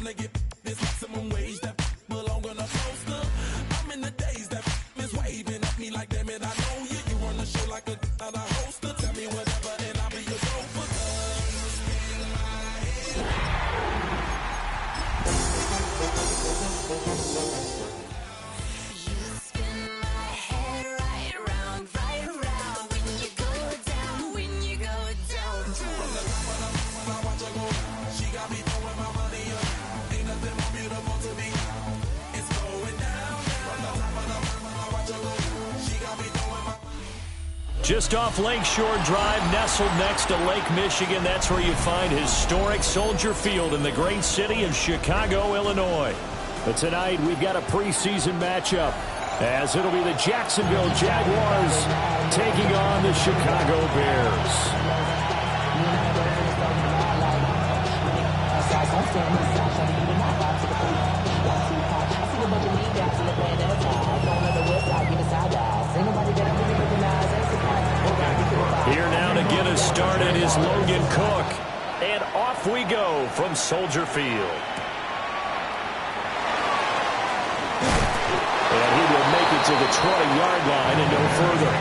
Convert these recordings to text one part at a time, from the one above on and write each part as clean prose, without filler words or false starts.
to get this maximum wage that belong on a poster. I'm in the days that is waving at me like, damn it, I know you. You run the show like a hoster. Tell me whatever and I'll be your gopher. Just off Lakeshore Drive, nestled next to Lake Michigan. That's where you find historic Soldier Field in the great city of Chicago, Illinois. But tonight, we've got a preseason matchup, as it'll be the Jacksonville Jaguars taking on the Chicago Bears. Here now to get us started is Logan Cook. And off we go from Soldier Field. And he will make it to the 20-yard line and no further.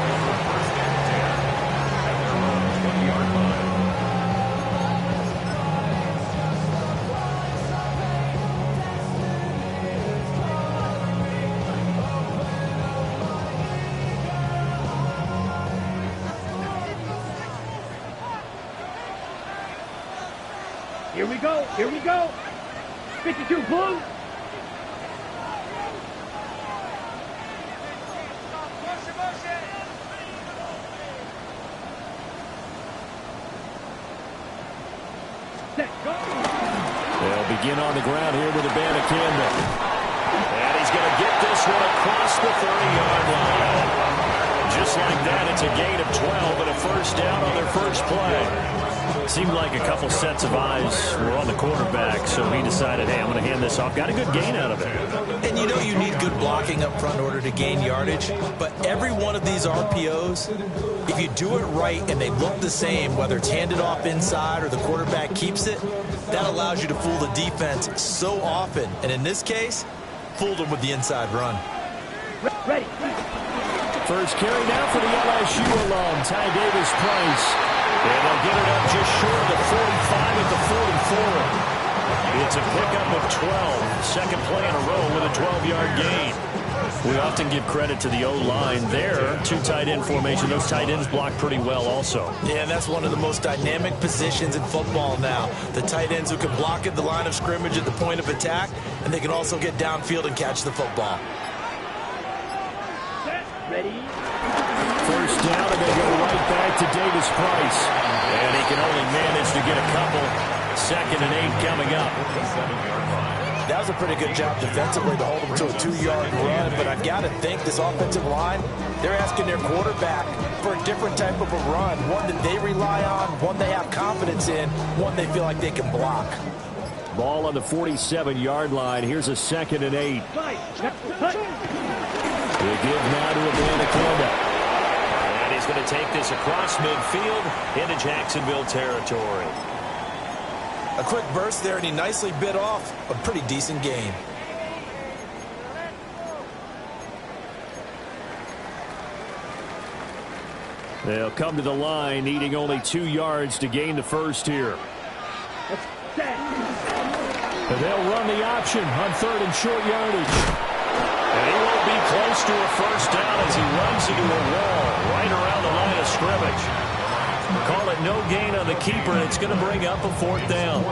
Here we go. Here we go. 52 blue. They'll begin on the ground here with a band of Campbell. And he's going to get this one across the 30-yard line. Just like that, it's a gain of 12 and a first down on their first play. Seemed like a couple sets of eyes were on the quarterback, so he decided, hey, I'm going to hand this off. Got a good gain out of it. And you know you need good blocking up front in order to gain yardage, but every one of these RPOs, if you do it right and they look the same, whether it's handed off inside or the quarterback keeps it, that allows you to fool the defense so often. And in this case, fooled them with the inside run. Ready. First carry now for the LSU alum, Ty Davis Price. And they'll get it up just short of the 45 at the 44. It's a pickup of 12. Second play in a row with a 12-yard gain. We often give credit to the O-line there. Two tight end formation. Those tight ends block pretty well also. Yeah, and that's one of the most dynamic positions in football now. The tight ends who can block at the line of scrimmage at the point of attack, and they can also get downfield and catch the football. Ready. First down, and they go right back to Davis Price. And he can only manage to get a couple. 2nd and 8 coming up. That was a pretty good job defensively to hold him to a 2-yard run, but I've got to think this offensive line, they're asking their quarterback for a different type of a run, one that they rely on, one they have confidence in, one they feel like they can block. Ball on the 47-yard line. Here's a 2nd and 8. They give now to Amanda. And he's going to take this across midfield into Jacksonville territory. A quick burst there, and he nicely bit off a pretty decent gain. They'll come to the line, needing only 2 yards to gain the first here. And they'll run the option on 3rd and short yardage. And he won't be close to a first down as he runs into a wall right around the line of scrimmage. Call it no gain on the keeper, and it's going to bring up a 4th down.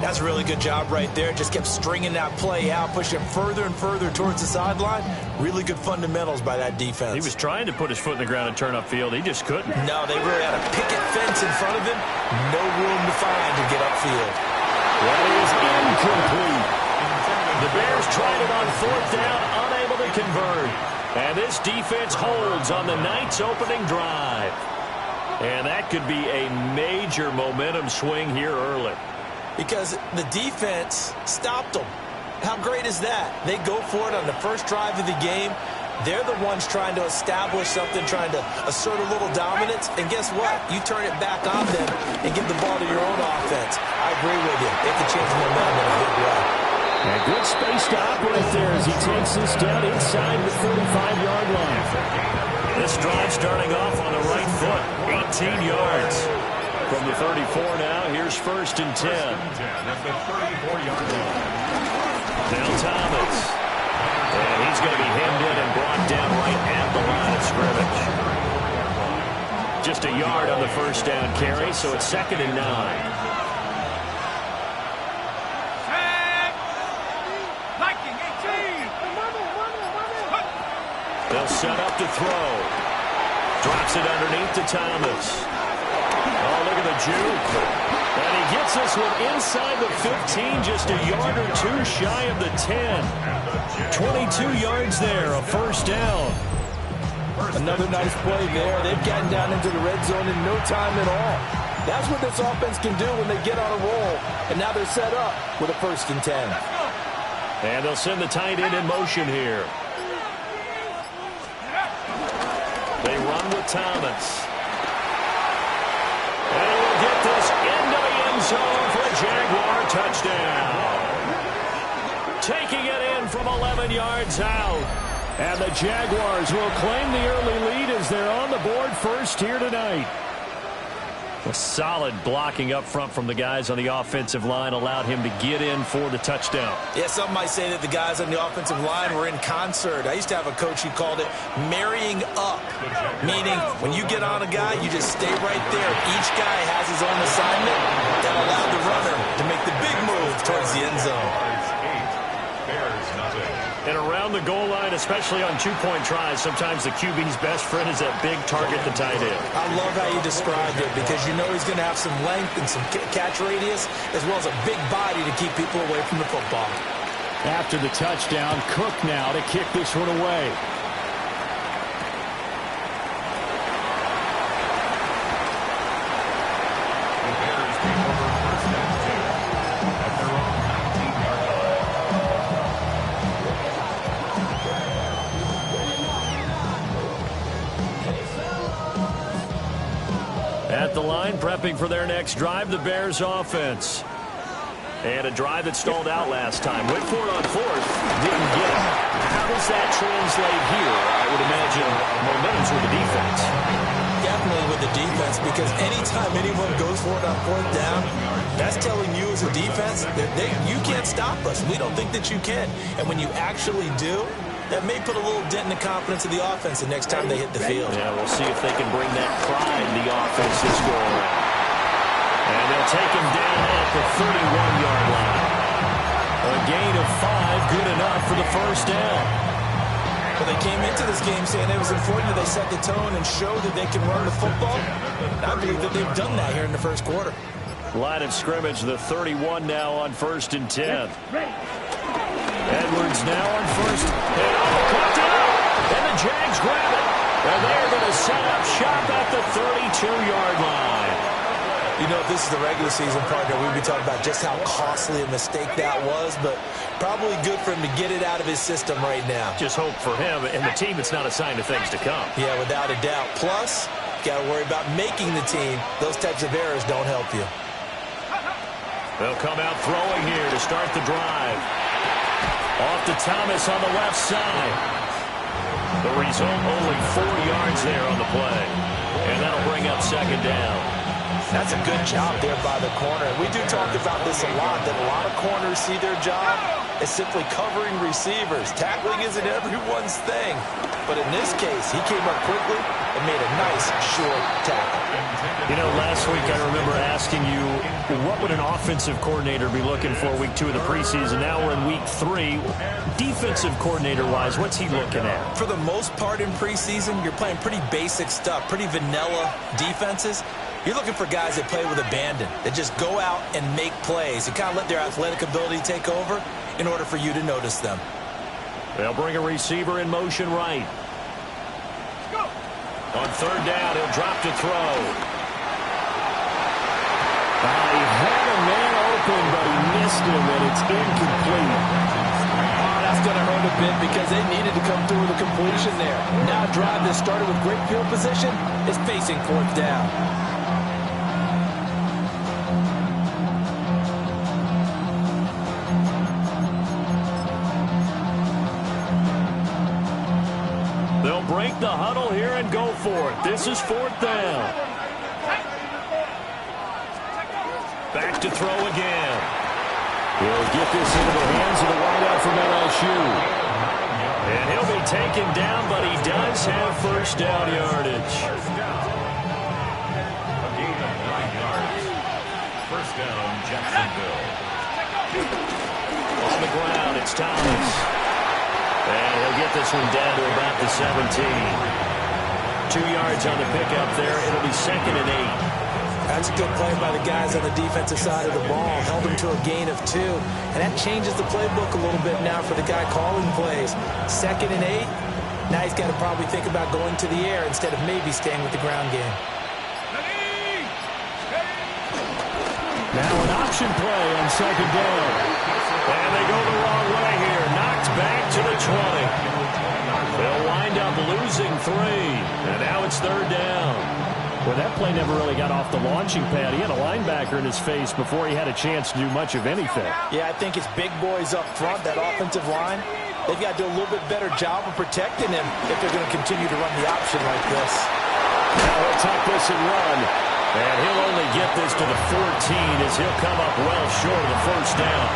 That's a really good job right there. Just kept stringing that play out, pushing further and further towards the sideline. Really good fundamentals by that defense. He was trying to put his foot in the ground and turn upfield. He just couldn't. No, they really had a picket fence in front of him. No room to find to get upfield. That is incomplete. The Bears tried it on 4th down, unable to convert. And this defense holds on the night's opening drive. And that could be a major momentum swing here early. Because the defense stopped them. How great is that? They go for it on the first drive of the game. They're the ones trying to establish something, trying to assert a little dominance. And guess what? You turn it back on them and give the ball to your own offense. I agree with you. It can change the momentum in a big way. And good space to operate there as he takes this down inside the 45-yard line. This drive starting off on the right foot, 18 yards. From the 34 now, here's 1st and 10. That's the 34-yard line. Now Thomas. And he's going to be hemmed in and brought down right at the line of scrimmage. Just a yard on the first down carry, so it's 2nd and 9. They'll set up to throw. Drops it underneath to Thomas. Oh, look at the juke. And he gets this one inside the 15, just a yard or two shy of the 10. 22 yards there, a first down. Another nice play there. They've gotten down into the red zone in no time at all. That's what this offense can do when they get on a roll. And now they're set up with a 1st and 10. And they'll send the tight end in motion here. They run with Thomas. And he'll get this into the end zone for a Jaguar touchdown. Taking it in from 11 yards out. And the Jaguars will claim the early lead as they're on the board first here tonight. A solid blocking up front from the guys on the offensive line allowed him to get in for the touchdown. Yeah, some might say that the guys on the offensive line were in concert. I used to have a coach who called it marrying up, meaning when you get on a guy, you just stay right there. Each guy has his own assignment that allowed the runner to make the big move towards the end zone. And around the goal line, especially on two-point tries, sometimes the QB's best friend is that big target, the tight end. I love how you described it because you know he's going to have some length and some catch radius as well as a big body to keep people away from the football. After the touchdown, Cook now to kick this one away. At the line, prepping for their next drive, the Bears offense. And a drive that stalled out last time. Went for it on 4th, didn't get it. How does that translate here? I would imagine momentum's with the defense. Definitely with the defense, because anytime anyone goes for it on 4th down, that's telling you as a defense that you can't stop us. We don't think that you can. And when you actually do, that may put a little dent in the confidence of the offense the next time they hit the field. Yeah, we'll see if they can bring that pride in the offense this go around. And they'll take him down at the 31-yard line. A gain of 5, good enough for the first down. Well, they came into this game saying it was important that they set the tone and show that they can run the football. And I believe that they've done that here in the first quarter. Line of scrimmage, the 31 now on 1st and 10. Edwards now on 1st. And caught it up. And the Jags grab it. And they're going to set up shop at the 32-yard line. You know, if this is the regular season partner, we'd be talking about just how costly a mistake that was, but probably good for him to get it out of his system right now. Just hope for him and the team it's not a sign of things to come. Yeah, without a doubt. Plus, got to worry about making the team. Those types of errors don't help you. They'll come out throwing here to start the drive. Off to Thomas on the left side. The result, only 4 yards there on the play. And that'll bring up 2nd down. That's a good job there by the corner. We do talk about this a lot, that a lot of corners see their job as simply covering receivers. Tackling isn't everyone's thing. But in this case, he came up quickly and made a nice, short tackle. You know, last week I remember asking you, what would an offensive coordinator be looking for week 2 of the preseason? Now we're in week 3. Defensive coordinator-wise, what's he looking at? For the most part in preseason, you're playing pretty basic stuff, pretty vanilla defenses. You're looking for guys that play with abandon, that just go out and make plays and kind of let their athletic ability take over in order for you to notice them. They'll bring a receiver in motion right. On 3rd down, he'll drop to throw. He had a man open, but he missed him, and it's incomplete. That's going to hurt a bit because they needed to come through with a completion there. Now a drive that started with great field position is facing 4th down. they'll break the huddle here and go for it. This is 4th down. Back to throw again. He'll get this into the hands of the wideout from LSU. And he'll be taken down, but he does have first down yardage. A gain of 9 yards. First down, Jacksonville. On the ground, it's Thomas. And he'll get this one down to about the 17. 2 yards on the pickup there. It'll be 2nd and 8. That's a good play by the guys on the defensive side of the ball. Held them to a gain of 2. And that changes the playbook a little bit now for the guy calling plays. 2nd and 8. Now he's got to probably think about going to the air instead of maybe staying with the ground game. Now an option play on 2nd down. And they go the wrong way here. Knocked back to the 20. They'll wind up losing 3. And now it's 3rd down. Well, that play never really got off the launching pad. He had a linebacker in his face before he had a chance to do much of anything. Yeah, I think his big boys up front, that offensive line, they've got to do a little bit better job of protecting him if they're going to continue to run the option like this. Now he'll tuck this and run. And he'll only get this to the 14 as he'll come up well short of the first down.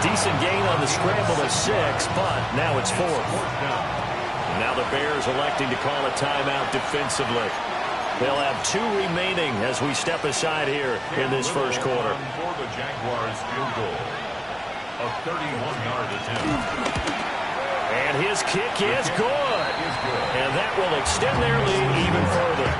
Decent gain on the scramble of 6, but now it's 4th. Now the Bears electing to call a timeout defensively. They'll have 2 remaining as we step aside here in this first quarter. For the Jaguars field goal. A 31-yard attempt. And his kick is good. And that will extend their lead even further.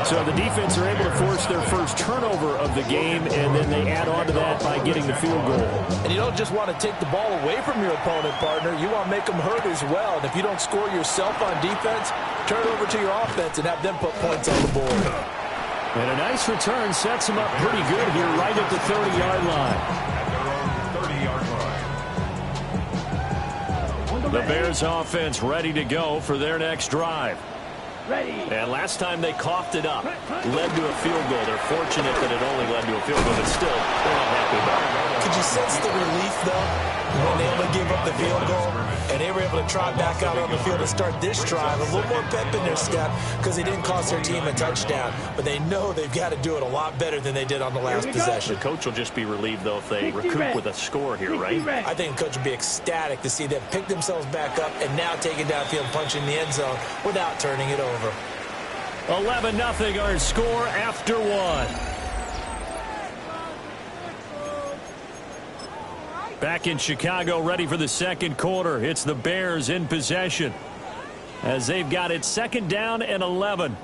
So the defense are able to force their first turnover of the game, and then they add on to that by getting the field goal. And you don't just want to take the ball away from your opponent, partner. You want to make them hurt as well. And if you don't score yourself on defense, turn it over to your offense and have them put points on the board. And a nice return sets him up pretty good here right at the 30-yard line. At their own 30-yard line. The Bears offense ready to go for their next drive. Ready. And last time they coughed it up, led to a field goal. They're fortunate that it only led to a field goal, but still, they're not happy about it. Could you sense the relief, though, when they were able to give up the field goal? And they were able to trot back out on the field and start this drive. A little more pep in their step because they didn't cost their team a touchdown. But they know they've got to do it a lot better than they did on the last possession. The coach will just be relieved, though, if they recoup with a score here, right? I think the coach would be ecstatic to see them pick themselves back up and now take it downfield, punch in the end zone without turning it over. 11-0 our score after 1. Back in Chicago, ready for the second quarter. It's the Bears in possession as they've got it 2nd down and 11.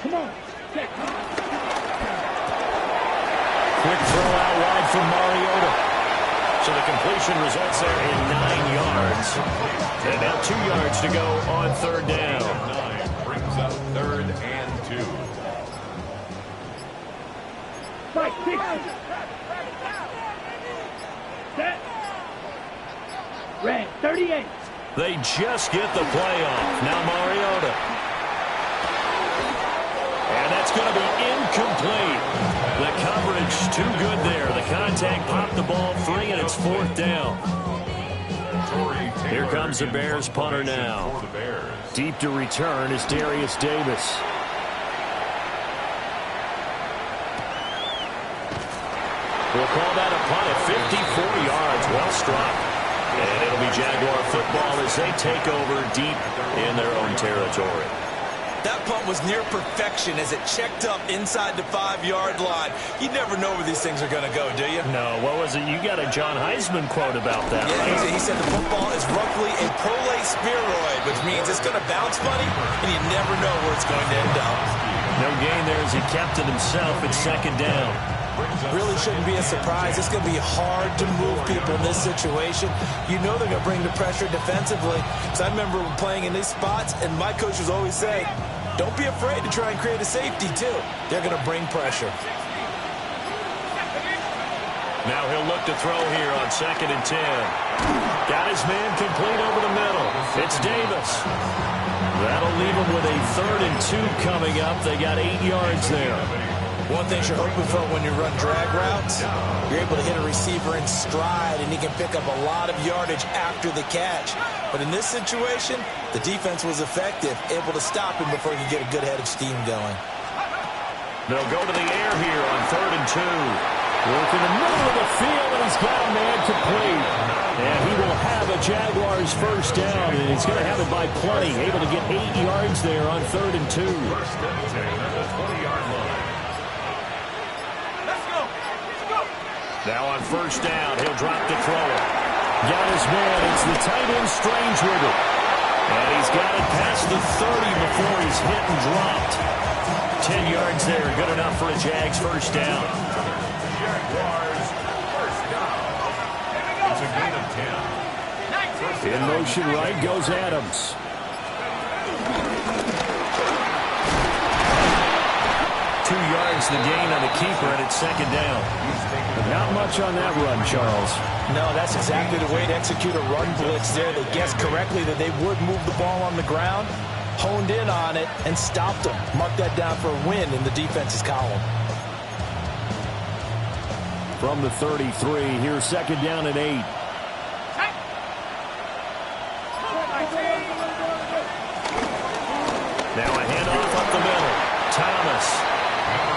Come on. Quick throw out wide from Mariota. So the completion results there in 9 yards. And now 2 yards to go on 3rd down. 9 brings up 3rd and 2. Fight, 6. Set. Red, 38. They just get the play off. Now Mariota. And that's going to be incomplete. The coverage too good there. The contact popped the ball free, and it's 4th down. Here comes the Bears punter now. Deep to return is Darius Davis. We'll call that a punt at 54 yards. Well struck. And it'll be Jaguar football as they take over deep in their own territory. That punt was near perfection as it checked up inside the 5-yard line. You never know where these things are going to go, do you? No, what was it? You got a John Heisman quote about that, yeah, right? He said the football is roughly a prolate spheroid, which means it's going to bounce funny, and you never know where it's going to end up. No gain there as he kept it himself at 2nd down. Really shouldn't be a surprise. It's going to be hard to move people in this situation. You know they're going to bring the pressure defensively. Because I remember playing in these spots, and my coach was always saying, don't be afraid to try and create a safety, too. They're going to bring pressure. Now he'll look to throw here on 2nd and 10. Got his man complete over the middle. It's Davis. That'll leave them with a 3rd and 2 coming up. They got 8 yards there. One thing you're hoping for when you run drag routes, you're able to hit a receiver in stride, and he can pick up a lot of yardage after the catch. But in this situation, the defense was effective, able to stop him before he could get a good head of steam going. They'll go to the air here on 3rd and 2. Work in the middle of the field, and he's got a man complete. And he will have a Jaguars first down, and he's going to have it by plenty. Able to get 8 yards there on 3rd and 2. First and 10 at the 20-yard line. Now on first down, he'll drop to throw it. Got his man. It's the tight end Strange with it. And he's got it past the 30 before he's hit and dropped. 10 yards there, good enough for a Jags first down. Jaguars first down. It's a gain of 10. In motion right goes Adams. Yards the gain on the keeper, and it's second down. Not much on that run, Charles. No, that's exactly the way to execute a run blitz there. They guessed correctly that they would move the ball on the ground, honed in on it, and stopped them. Mark that down for a win in the defense's column. From the 33, here's second down and 8. Now a handoff up the middle. Thomas.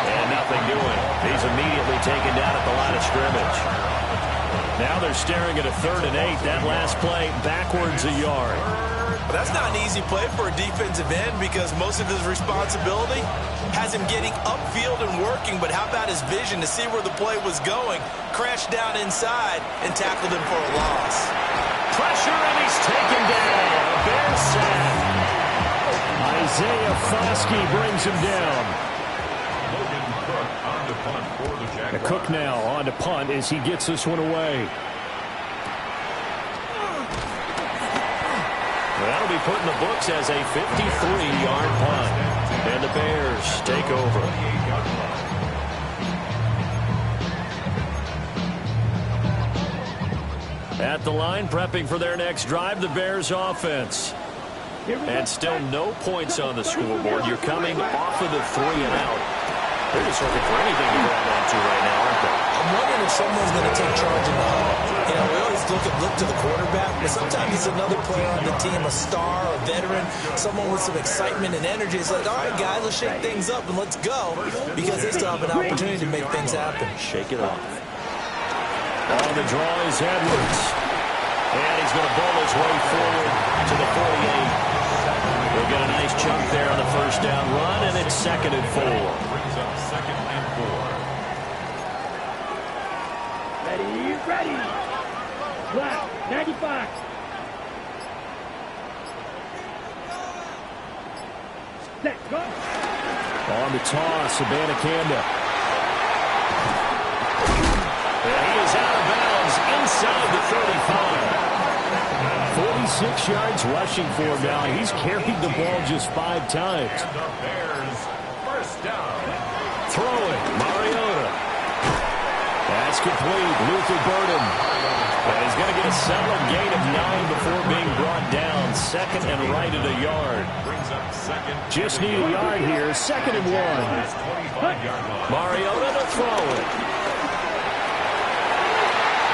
And nothing doing. He's immediately taken down at the line of scrimmage. Now they're staring at a 3rd and 8. That last play backwards a yard. But that's not an easy play for a defensive end because most of his responsibility has him getting upfield and working. But how about his vision to see where the play was going? Crashed down inside and tackled him for a loss. Pressure, and he's taken down. A Bears sack. Isaiah Foskey brings him down. Cook now on to punt as he gets this one away. That'll be put in the books as a 53-yard punt. And the Bears take over. At the line, prepping for their next drive, the Bears offense. And still no points on the scoreboard. You're coming off of the 3 and out. They're just looking for anything to grab onto right now, aren't they? I'm wondering if someone's going to take charge in the huddle. You know, we always look to the quarterback, but sometimes it's another player on the team, a star, a veteran, someone with some excitement and energy. It's like, all right, guys, let's shake things up and let's go, because they still have an opportunity to make things happen. Shake it off. On the draw is Edwards. And he's going to bowl his way forward to the 48. We'll get a nice chunk there on the first down run, and it's 2nd and 4. Second and 4. Ready. Black, 95. Set, go. On the toss, Abanikanda. And he is out of bounds inside the 35. 46 yards rushing for him now. He's carried the ball just 5 times. And the Bears first down. Throwing, Mariota. That's complete. Luther Burden. And he's going to get a solid gain of 9 before being brought down. 2nd and right at a yard. Brings up second. Just need a yard here. 2nd and 1. 25-yard line. Mariota to throw it.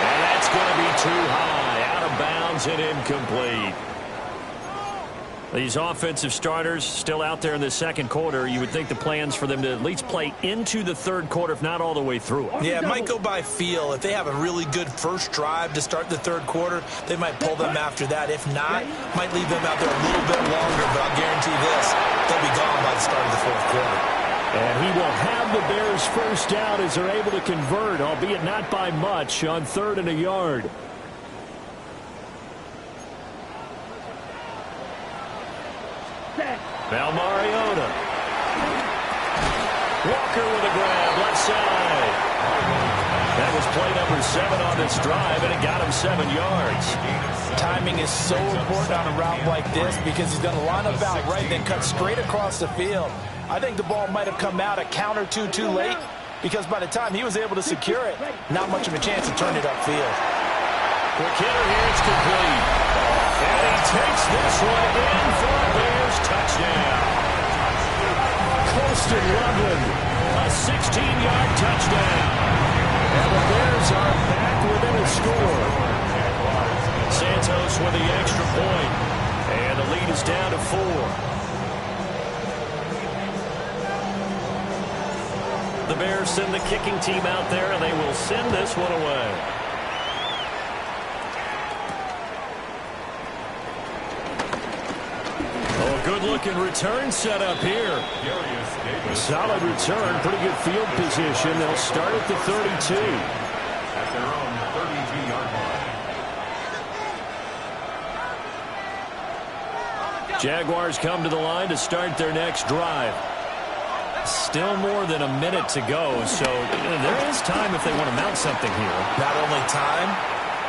And that's going to be too high. Out of bounds and incomplete. These offensive starters still out there in the second quarter. You would think the plans for them to at least play into the third quarter, if not all the way through it. Yeah, it might go by feel. If they have a really good first drive to start the third quarter, they might pull them after that. If not, might leave them out there a little bit longer, but I'll guarantee this, they'll be gone by the start of the fourth quarter. And he will have the Bears first down as they're able to convert, albeit not by much, on 3rd and a yard. Now Mariota. Walker with a grab, left side. That was play number 7 on this drive, and it got him 7 yards. Timing is so important on a route like this because he's going to line up out right, then cut straight across the field. I think the ball might have come out a count or two too late because by the time he was able to secure it, not much of a chance to turn it upfield. Quick hitter here, it's complete. And he takes this one in for a Bears touchdown. touchdown. Colston Loveland, a 16-yard touchdown. And the Bears are back within a score. Santos with the extra point. And the lead is down to 4. The Bears send the kicking team out there, and they will send this one away. Oh, good-looking return set up here. Solid return, pretty good field position. They'll start at the 32. At their own 32-yard line. Jaguars come to the line to start their next drive. Still more than a minute to go, so there is time if they want to mount something here. Not only time,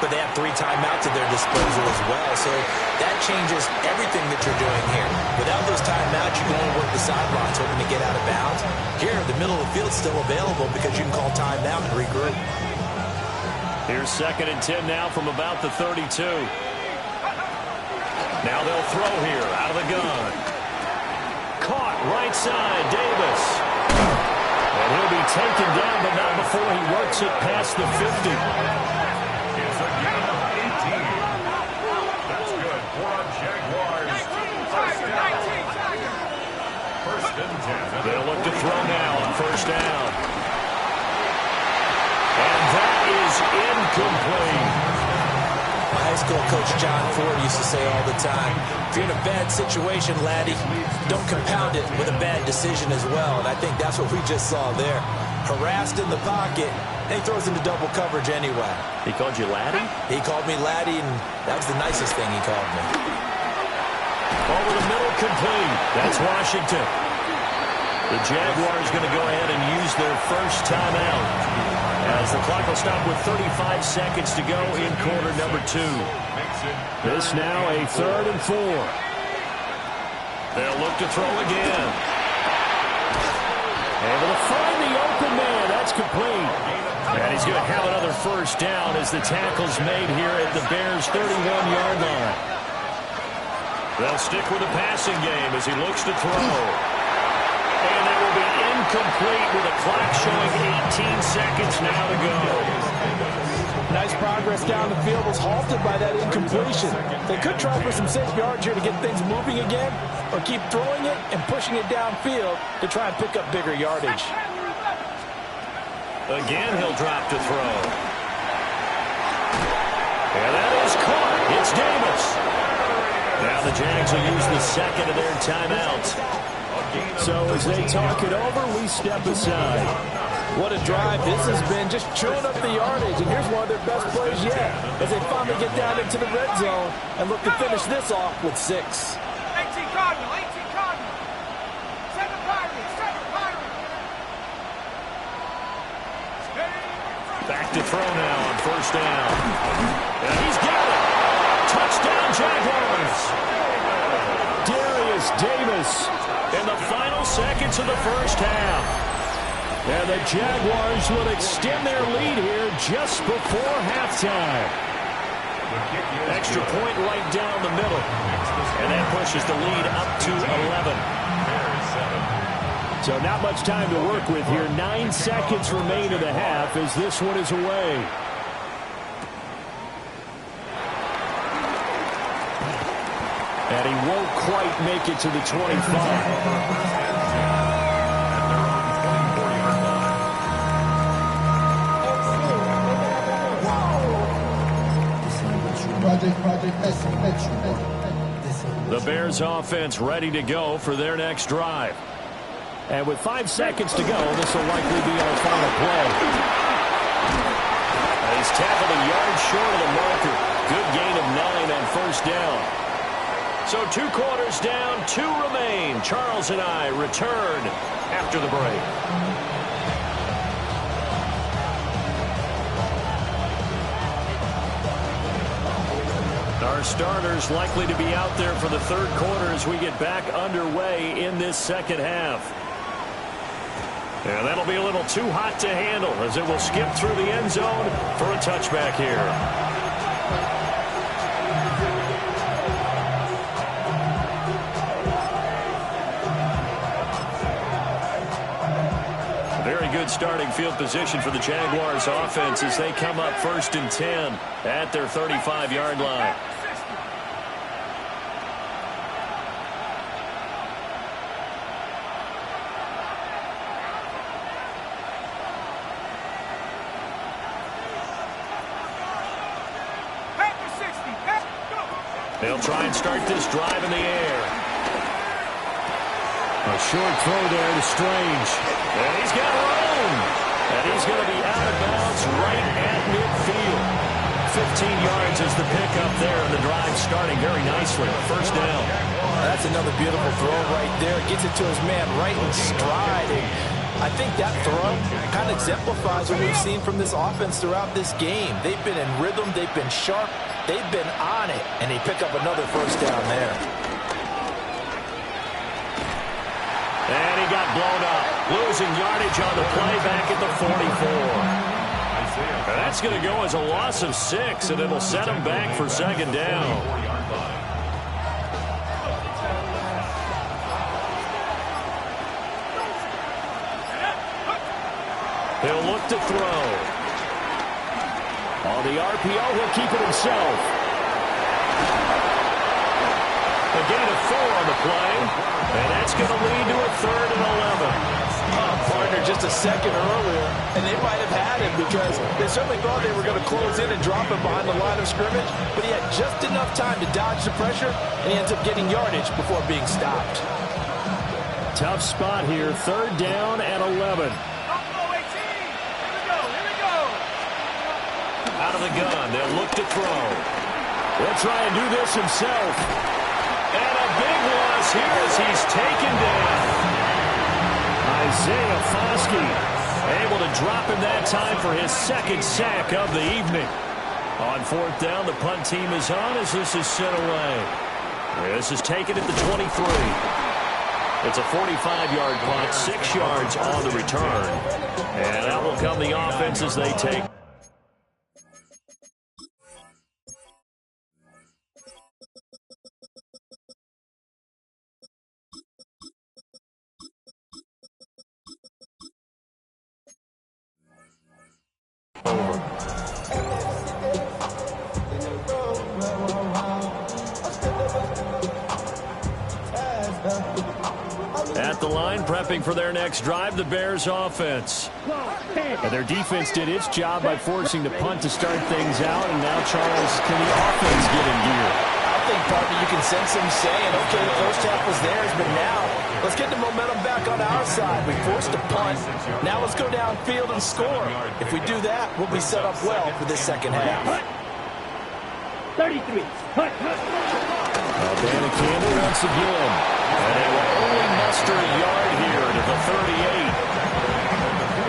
but they have 3 timeouts at their disposal as well, so that changes everything that you're doing here. Without those timeouts, you can only work the sidelines hoping to get out of bounds. Here, the middle of the field is still available because you can call timeout and regroup. Here's 2nd and 10 now from about the 32. Now they'll throw here out of the gun. Caught right side, Davis. And he'll be taken down, but not before he works it past the 50. It's a gain of 18. That's good for a Jaguars. First and 10. They'll look to throw now on 1st down. And that is incomplete. My high school coach John Ford used to say all the time, if you're in a bad situation, laddie, don't compound it with a bad decision as well. And I think that's what we just saw there. Harassed in the pocket, and he throws into double coverage anyway. He called you laddie? He called me laddie, and that was the nicest thing he called me. Over the middle, complete. That's Washington. The Jaguars going to go ahead and use their first timeout, as the clock will stop with 35 seconds to go in quarter number 2. This now a 3rd and 4. They'll look to throw again. Able to find the open man. That's complete. And he's going to have another first down as the tackle's made here at the Bears' 31-yard line. They'll stick with the passing game as he looks to throw. And that will be incomplete with a clock showing 18 seconds now to go. Nice progress down the field, was halted by that incompletion. They could try for some safe yards here to get things moving again, or keep throwing it and pushing it downfield to try and pick up bigger yardage. Again, he'll drop to throw. And that is caught. It's Davis. Now the Jags will use the 2nd of their timeouts. So as they talk it over, we step aside. What a drive this has been, just chewing up the yardage. And here's one of their best plays yet, as they finally get down into the red zone and look to finish this off with 6. 18 Cardinal, 18 Cardinal. 7 Pirates, 7 Pirates. Back to throw now on 1st down. And he's got it. Touchdown, Jaguars. Darius Davis in the final seconds of the first half. And the Jaguars will extend their lead here just before halftime. Extra point right down the middle. And that pushes the lead up to 11. So not much time to work with here. 9 seconds remain in the half as this one is away. And he won't quite make it to the 25. The Bears offense ready to go for their next drive. And with 5 seconds to go, this will likely be our final play. And he's tackled a yard short of the marker. Good gain of 9 on 1st down. So 2 quarters down, 2 remain. Charles and I return after the break. Our starters likely to be out there for the 3rd quarter as we get back underway in this 2nd half. And that'll be a little too hot to handle as it will skip through the end zone for a touchback here. good starting field position for the Jaguars offense as they come up 1st and 10 at their 35-yard line. They'll try and start this drive in the air. A short throw there to Strange. And he's got room. And he's going to be out of bounds right at midfield. 15 yards is the pickup there, and the drive starting very nicely. First down. That's another beautiful throw right there. Gets it to his man right in stride. And I think that throw kind of exemplifies what we've seen from this offense throughout this game. They've been in rhythm. They've been sharp. They've been on it. And they pick up another first down there. And he got blown up. Losing yardage on the play back at the 44. And that's going to go as a loss of 6, and it'll set him back for second down. He'll look to throw. On the RPO, he'll keep it himself. A gain of 4 on the play, and that's going to lead to a 3rd and 11. Partner just a second earlier, and they might have had him because they certainly thought they were going to close in and drop him behind the line of scrimmage, but he had just enough time to dodge the pressure, and he ends up getting yardage before being stopped. Tough spot here, 3rd down and 11. Out of the gun, they'll look to throw. He'll try and do this himself. And a big loss here as he's taken down. Isaiah Foskey able to drop him that time for his 2nd sack of the evening. On 4th down, the punt team is on as this is sent away. This is taken at the 23. It's a 45-yard punt, 6 yards on the return. And out will come the offense as they take. At the line, prepping for their next drive, the Bears offense. And their defense did its job by forcing the punt to start things out, and now, Charles, can the offense get in gear? I think, partner, you can sense them saying, okay, the first half was theirs, but now let's get the momentum back on our side. We forced a punt. Now let's go downfield and score. If we do that, we'll be set up well for this second half. 33. Alabama Campbell once again. And they will only muster a yard here to the 38.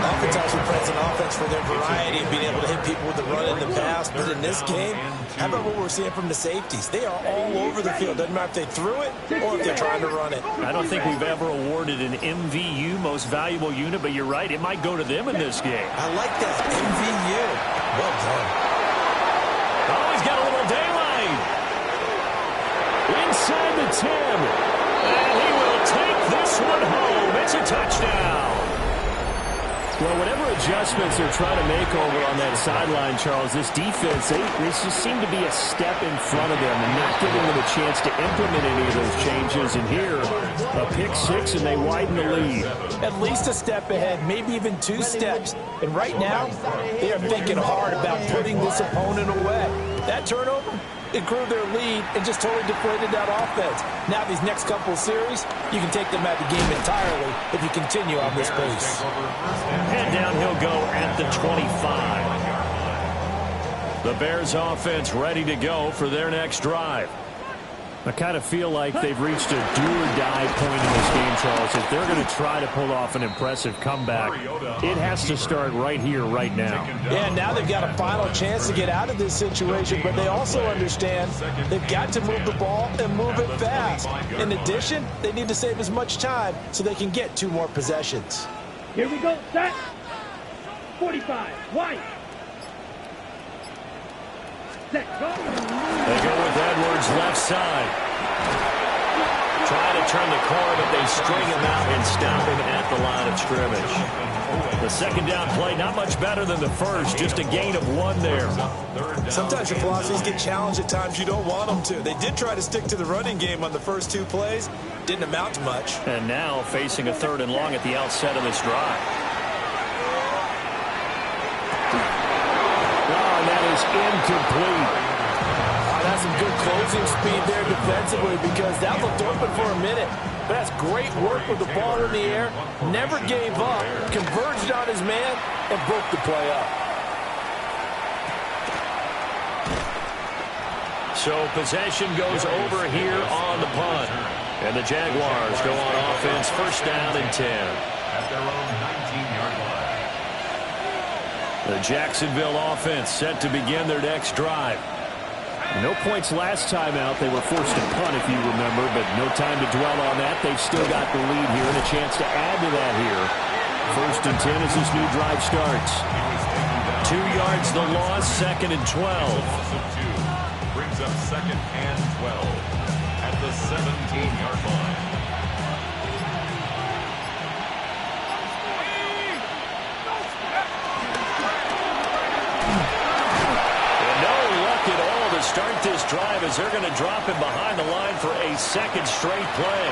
Oftentimes we praise an offense for their variety of being able to hit people with the run and the pass. But in this game, how about what we're seeing from the safeties? They are all over the field. Doesn't matter if they threw it or if they're trying to run it. I don't think we've ever awarded an MVU, most valuable unit, but you're right. It might go to them in this game. I like that. MVU. Well done. Oh, he's got a little daylight. Inside the 10. And he will take this one home. It's a touchdown. Well, whatever adjustments they're trying to make over on that sideline, Charles, this defense, they just seem to be a step in front of them and not giving them a chance to implement any of those changes. And here, a pick-6, and they widen the lead. At least a step ahead, maybe even 2 steps. And right now, they are thinking hard about putting this opponent away. That turnover improved their lead and just totally deflated that offense. Now these next couple of series, you can take them out of the game entirely if you continue on this pace. And down he'll go at the 25. The Bears offense ready to go for their next drive. I kind of feel like they've reached a do-or-die point in this game, Charles. If they're going to try to pull off an impressive comeback, it has to start right here, right now. Yeah, now they've got a final chance to get out of this situation, but they also understand they've got to move the ball and move it fast. In addition, they need to save as much time so they can get 2 more possessions. Here we go, set. 45, wide. Set, go. They go with Edwards left side. Trying to turn the corner, but they string him out and stop him at the line of scrimmage. The second down play, not much better than the first, just a gain of 1 there. Sometimes your philosophies get challenged at times you don't want them to. They did try to stick to the running game on the first 2 plays. Didn't amount to much. And now facing a 3rd and long at the outset of this drive. Oh, and that is incomplete. That's some good closing speed there defensively because that looked open for a minute. But that's great work with the ball in the air. Never gave up, converged on his man, and broke the play up. So possession goes over here on the punt. And the Jaguars go on offense, 1st down and 10. At their own 19-yard line. The Jacksonville offense set to begin their next drive. No points last time out. They were forced to punt, if you remember, but no time to dwell on that. They've still got the lead here and a chance to add to that here. 1st and 10 as this new drive starts. 2 yards the loss, 2nd and 12. Brings up 2nd and 12 at the 17-yard line. Start this drive as they're going to drop him behind the line for a 2nd straight play.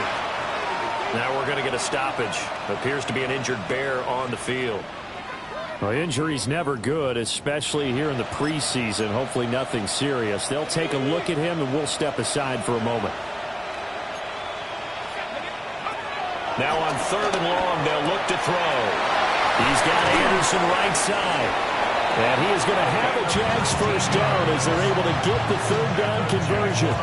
Now we're going to get a stoppage. Appears to be an injured Bear on the field. Well, injury's never good, especially here in the preseason. Hopefully nothing serious. They'll take a look at him, and we'll step aside for a moment. Now on 3rd and long, they'll look to throw. He's got Anderson right side. And he is going to have a Jags 1st down as they're able to get the 3rd down conversion.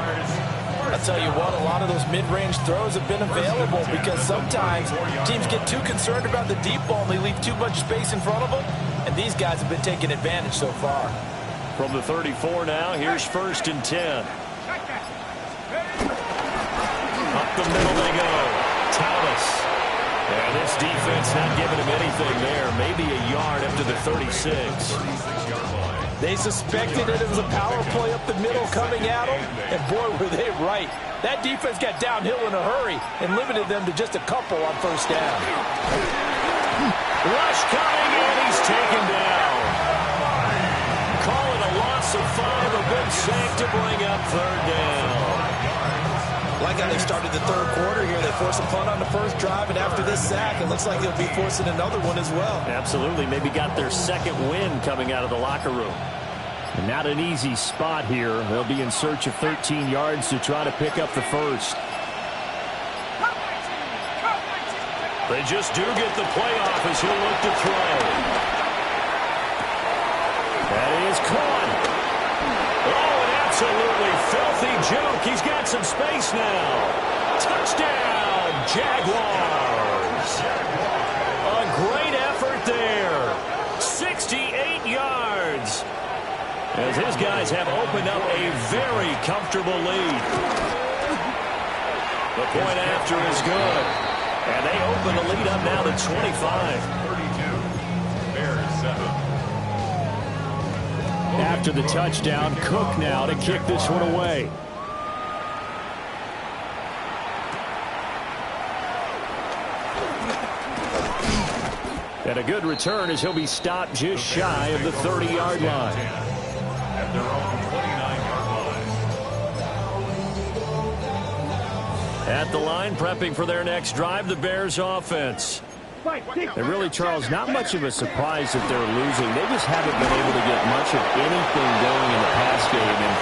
I'll tell you what, a lot of those mid-range throws have been available because sometimes teams get too concerned about the deep ball and they leave too much space in front of them, and these guys have been taking advantage so far. From the 34 now, here's 1st and 10. Up the middle they go. Thomas. And this defense not giving him anything there. Maybe a yard up to the 36. They suspected it was a power play up the middle coming at them, and boy, were they right. That defense got downhill in a hurry and limited them to just a couple on 1st down. Rush coming in, he's taken down. Call it a loss of 5, a good sack to bring up 3rd down. Like how they started the 3rd quarter here. They forced a punt on the 1st drive, and after this sack, it looks like they'll be forcing another one as well. Absolutely. Maybe got their 2nd win coming out of the locker room. And not an easy spot here. They'll be in search of 13 yards to try to pick up the 1st. They just do get the play off as he'll look to throw. That is caught. Oh, an absolutely filthy juke. He's got some space now. Touchdown, Jaguars. A great effort there. 68 yards. As his guys have opened up a very comfortable lead. The point after is good. And they open the lead up now to 25. 32. Bears 7. After the touchdown, Cook now to kick this one away. And a good return as he'll be stopped just shy of the 30-yard line. At their own 29-yard line. At the line, prepping for their next drive, the Bears offense. And really, Charles, not much of a surprise that they're losing. They just haven't been able to get much of anything going in the pass game. And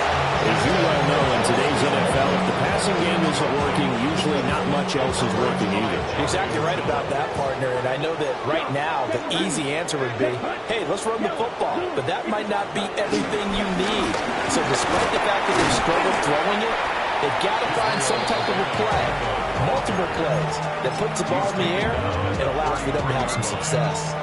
as you well know, in today's NFL, if the passing game isn't working, usually not much else is working either. You're exactly right about that, partner. And I know that right now the easy answer would be, hey, let's run the football. But that might not be everything you need. So despite the fact that they've struggled throwing it, they've got to find some type of a play, multiple plays, that puts the ball in the air and allows for them to have some success.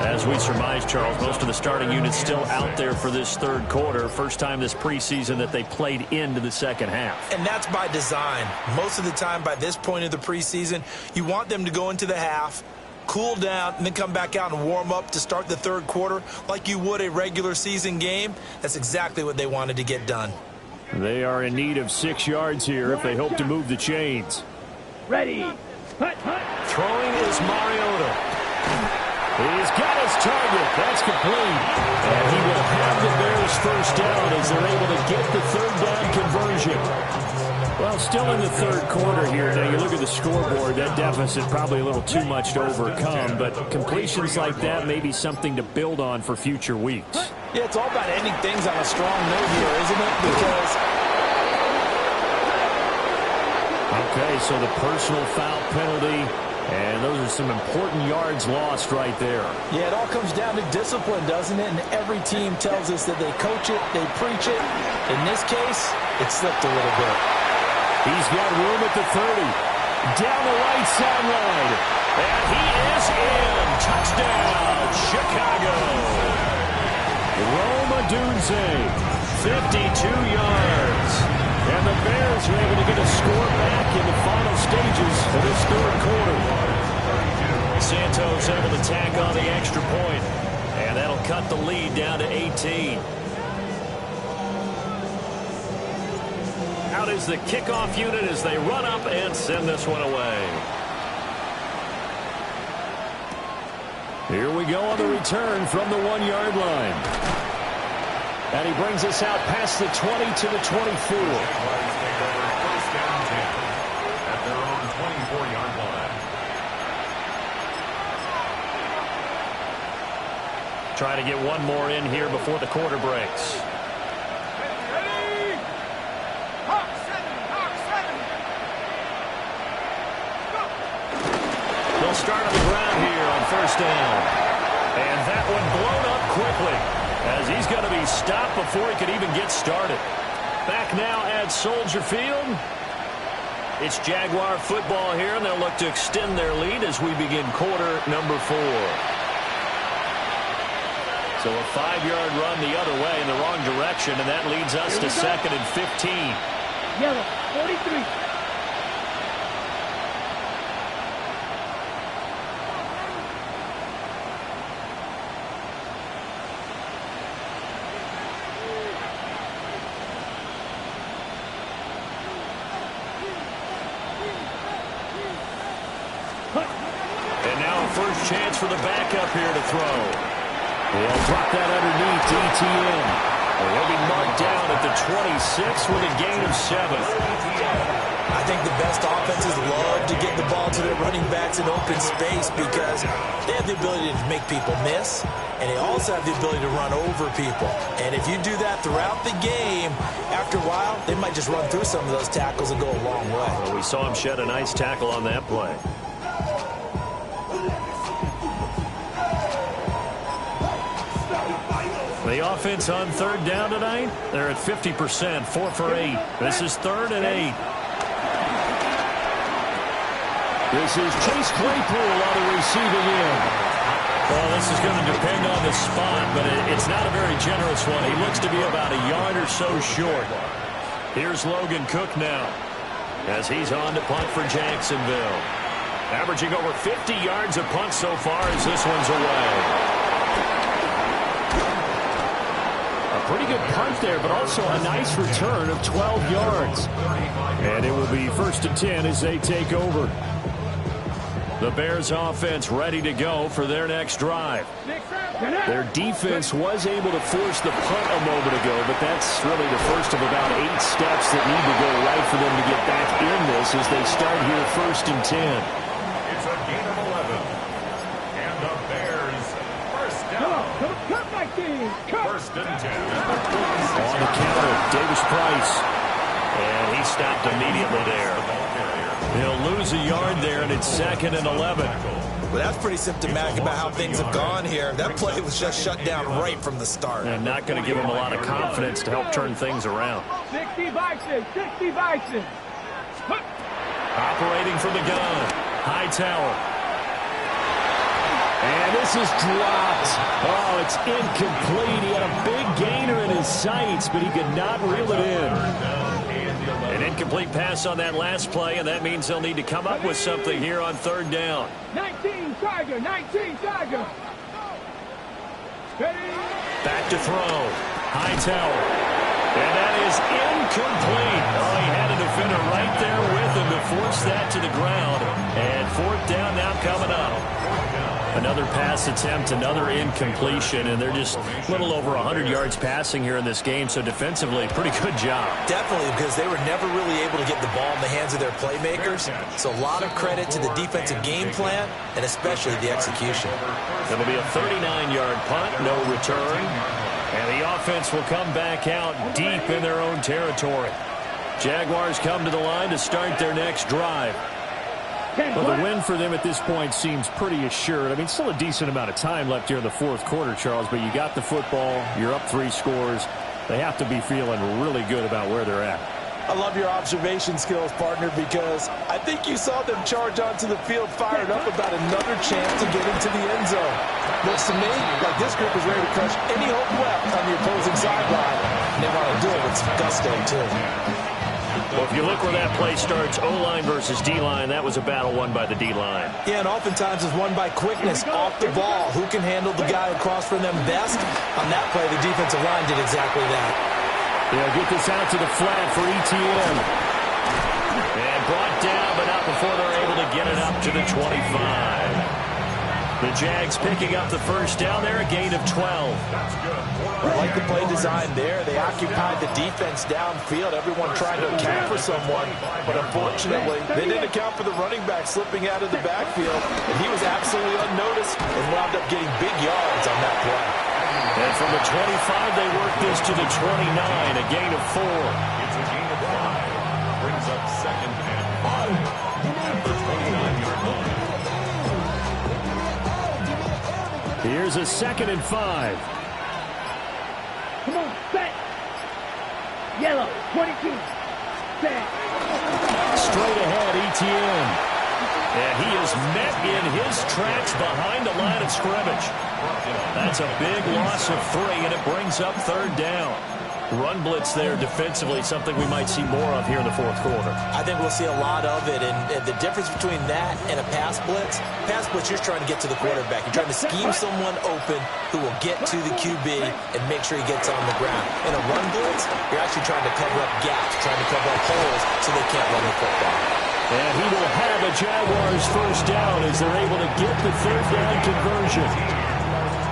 As we surmise, Charles, most of the starting units still out there for this 3rd quarter. First time this preseason that they played into the 2nd half. And that's by design. Most of the time by this point of the preseason, you want them to go into the half, cool down, and then come back out and warm up to start the 3rd quarter like you would a regular season game. That's exactly what they wanted to get done. They are in need of 6 yards here if they hope to move the chains. Ready. Hut, hut. Throwing is Mariota. He's got his target. That's complete. And he will have the Bears first down as they're able to get the third down conversion. Well, still in the third quarter here. Now, you look at the scoreboard, that deficit probably a little too much to overcome, but completions like that may be something to build on for future weeks. Yeah, it's all about ending things on a strong note here, isn't it? Because... Okay, so the personal foul penalty, and those are some important yards lost right there. Yeah, it all comes down to discipline, doesn't it? And every team tells us that they coach it, they preach it. In this case, it slipped a little bit. He's got room at the 30. Down the right sideline. And he is in. Touchdown, Chicago. Roma Dunze, 52 yards. And the Bears are able to get a score back in the final stages of this third quarter. Santos able to tack on the extra point. And that'll cut the lead down to 18. Out is the kickoff unit as they run up and send this one away. Here we go on the return from the 1-yard line. And he brings us out past the 20 to the 24. First down 10 at their own 24-yard line. Try to get one more in here before the quarter breaks. They'll start on the ground here on first down. And that one blown up quickly as he's going to be stopped before he could even get started. Back now at Soldier Field. It's Jaguar football here, and they'll look to extend their lead as we begin quarter number 4. So a 5-yard run the other way in the wrong direction, and that leads us to 2nd and 15. Yellow, 43. And now a first chance for the backup here to throw. He'll drop that underneath to ETN. And he'll be marked down at the 26 with a gain of 7. I think the best offenses love to get the ball to their running backs in open space because they have the ability to make people miss, and they also have the ability to run over people. And if you do that throughout the game, after a while, they might just run through some of those tackles and go a long way. Well, we saw him shed a nice tackle on that play. The offense on third down tonight, they're at 50%, 4 for 8. This is 3rd and 8. This is Chase Claypool on the receiving end. Well, this is going to depend on the spot, but it's not a very generous one. He looks to be about a yard or so short. Here's Logan Cook now as he's on to punt for Jacksonville. Averaging over 50 yards a punt so far as this one's away. Pretty good punt there, but also a nice return of 12 yards. And it will be 1st and 10 as they take over. The Bears offense ready to go for their next drive. Their defense was able to force the punt a moment ago, but that's really the first of about 8 steps that need to go right for them to get back in this as they start here 1st and 10. It's a gain of 11. And the Bears first down. First and 10. On the counter, Davis Price. And he stopped immediately there. He'll lose a yard there, and it's 2nd and 11. Well, that's pretty symptomatic about how things have gone here. That play was just shut down right from the start. And not going to give him a lot of confidence to help turn things around. 60 Bison, 60 Bison. Operating from the gun, Hightower. And this is dropped. Oh, it's incomplete. He had a big gainer in his sights, but he could not reel it in. An incomplete pass on that last play, and that means they'll need to come up with something here on 3rd down. 19 Tiger, 19 Tiger. Back to throw. Hightower. And that is incomplete. Oh, he had a defender right there with him to force that to the ground. And 4th down now coming up. Another pass attempt, another incompletion, and they're just a little over 100 yards passing here in this game, so defensively, pretty good job. Definitely, because they were never really able to get the ball in the hands of their playmakers, so a lot of credit to the defensive game plan and especially the execution. That'll be a 39-yard punt, no return, and the offense will come back out deep in their own territory. Jaguars come to the line to start their next drive. Well, the win for them at this point seems pretty assured. I mean, still a decent amount of time left here in the fourth quarter, Charles, but you got the football, you're up 3 scores. They have to be feeling really good about where they're at. I love your observation skills, partner, because I think you saw them charge onto the field fired up about another chance to get into the end zone. Looks to me like this group is ready to crush any hope left on the opposing sideline. And they want to do it with some gusto, too. Well, if you look where that play starts, O-line versus D-line, that was a battle won by the D-line. Yeah, and oftentimes it's won by quickness off the ball. Who can handle the guy across from them best? On that play, the defensive line did exactly that. They'll get this out to the flat for ETN. And brought down, but not before they're able to get it up to the 25. The Jags picking up the first down there, a gain of 12. I like the play design there. They occupied the defense downfield. Everyone trying to account for someone. But unfortunately, they didn't account for the running back slipping out of the backfield. And he was absolutely unnoticed and wound up getting big yards on that play. And from the 25, they work this to the 29, a gain of 4. It's a gain of 5. Brings up 2nd and 5 at the 29-yard line. Here's a 2nd and 5. Come on, set. Yellow, 22. Set. Straight ahead, ETN. And he is met in his tracks behind the line of scrimmage. That's a big loss of 3, and it brings up 3rd down. Run blitz there defensively, something we might see more of here in the fourth quarter. I think we'll see a lot of it, and the difference between that and a pass blitz, you're trying to get to the quarterback. You're trying to scheme someone open who will get to the QB and make sure he gets on the ground. In a run blitz, you're actually trying to cover up gaps, trying to cover up holes so they can't run the football. And he will have a Jaguars first down as they're able to get the 3rd down conversion.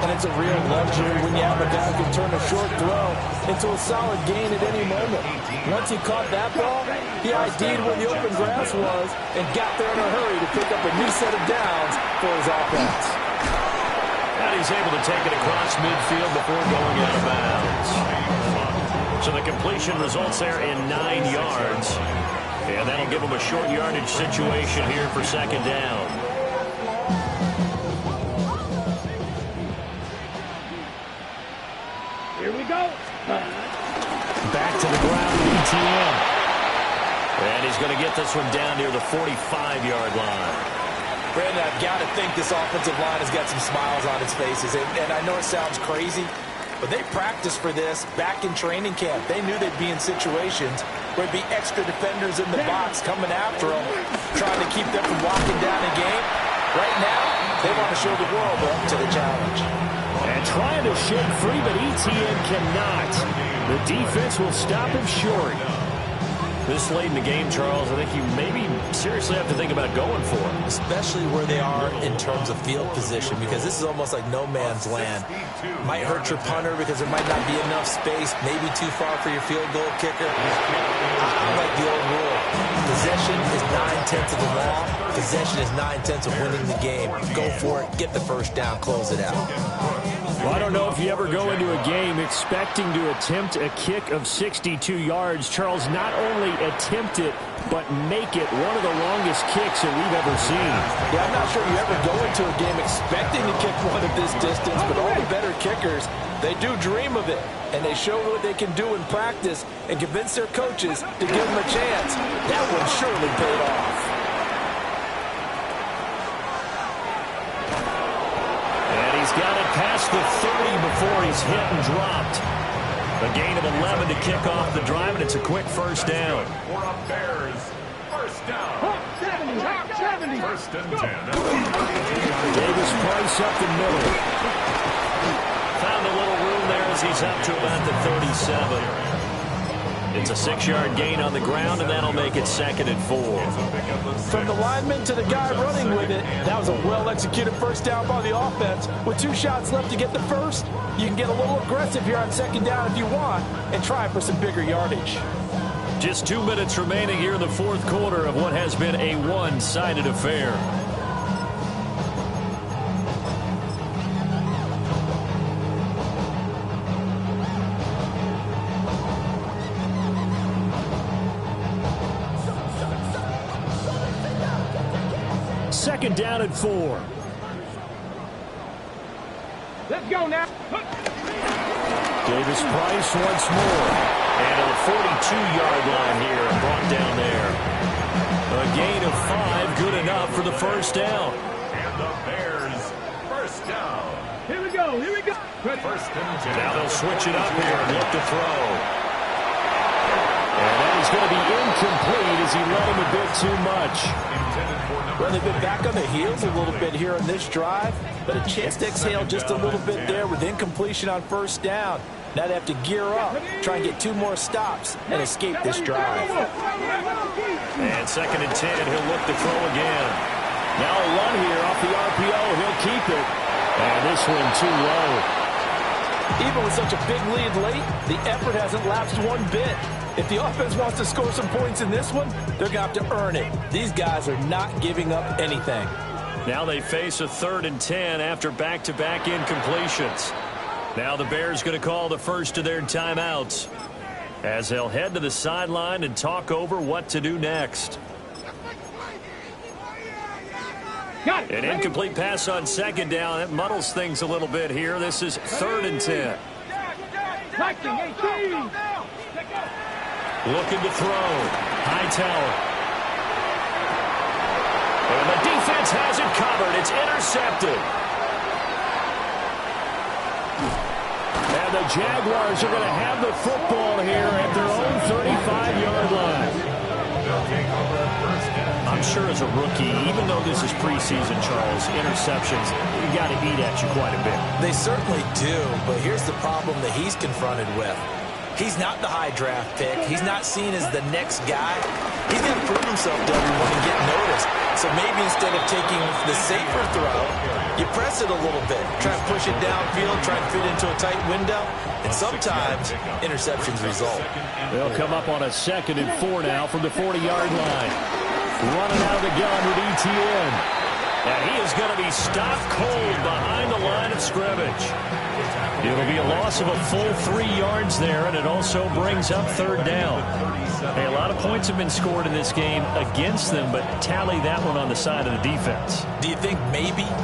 And it's a real luxury when you have a guy who can turn a short throw into a solid gain at any moment. Once he caught that ball, he ID'd where the open grass was and got there in a hurry to pick up a new set of downs for his offense. And he's able to take it across midfield before going out of bounds. So the completion results there in 9 yards. And that'll give him a short yardage situation here for 2nd down. Here we go. Back to the ground with ETN. And he's going to get this one down near the 45-yard line. Brandon, I've got to think this offensive line has got some smiles on its faces. And I know it sounds crazy, but they practiced for this back in training camp. They knew they'd be in situations where there'd be extra defenders in the box coming after them, trying to keep them from walking down the game. Right now, they want to show the world they're up to the challenge. And trying to shake free, but ETN cannot. The defense will stop him short. This late in the game, Charles, I think you maybe seriously have to think about going for it. Especially where they are in terms of field position, because this is almost like no man's land. Might hurt your punter because there might not be enough space, maybe too far for your field goal kicker. I like the old rule. Possession is 9/10 of the law. Possession is 9/10 of winning the game. Go for it, get the first down, close it out. Well, I don't know if you ever go into a game expecting to attempt a kick of 62 yards. Charles, not only attempt it, but make it one of the longest kicks that we've ever seen. Yeah, I'm not sure you ever go into a game expecting to kick one of this distance, but all the better kickers, they do dream of it, and they show what they can do in practice and convince their coaches to give them a chance. That one surely paid off. And he's got it past the 30 before he's hit and dropped. A gain of 11 to kick off the drive, and it's a quick first down. For a Bears first down. 70. First and 10. Davis Price up the middle. Found a little room there as he's up to about the 37. It's a 6-yard gain on the ground, and that'll make it 2nd and 4. From the lineman to the guy running with it, that was a well-executed first down by the offense. With 2 shots left to get the first, you can get a little aggressive here on 2nd down if you want and try for some bigger yardage. Just 2 minutes remaining here in the 4th quarter of what has been a one-sided affair. Second down and 4. Let's go now. Davis Price once more. And to the 42-yard line here, brought down there. A gain of 5, good enough for the first down. And the Bears, first down. Here we go. Here we go. First and 10. Now they'll switch it up here and look to throw. And that is going to be incomplete as he let him a bit too much. Well, they've been back on the heels a little bit here on this drive, but a chance to exhale just a little bit there with incompletion on first down. Now they have to gear up, try and get 2 more stops and escape this drive. And 2nd and 10, he'll look to throw again. Now a run here off the RPO. He'll keep it. And this one too low. Even with such a big lead late, the effort hasn't lapsed one bit. If the offense wants to score some points in this one, they're going to have to earn it. These guys are not giving up anything. Now they face a 3rd and 10 after back-to-back incompletions. Now the Bears going to call the first of their timeouts as they'll head to the sideline and talk over what to do next. An incomplete pass on 2nd down. That muddles things a little bit here. This is 3rd and 10. Looking to throw. Hightower. And the defense has it covered. It's intercepted. And the Jaguars are going to have the football here at their own 35-yard line. I'm sure as a rookie, even though this is preseason, Charles, interceptions, you got to eat at you quite a bit. They certainly do, but here's the problem that he's confronted with. He's not the high draft pick. He's not seen as the next guy. He's got to prove himself to everyone and get noticed. So maybe instead of taking the safer throw, you press it a little bit. Try and push it downfield, try and fit into a tight window. And sometimes interceptions result. They'll come up on a 2nd and 4 now from the 40-yard line. Running out of the gun with ETN. And he is going to be stopped cold behind the line of scrimmage. It'll be a loss of a full 3 yards there, and it also brings up 3rd down. Hey, a lot of points have been scored in this game against them, but tally that one on the side of the defense. Do you think maybe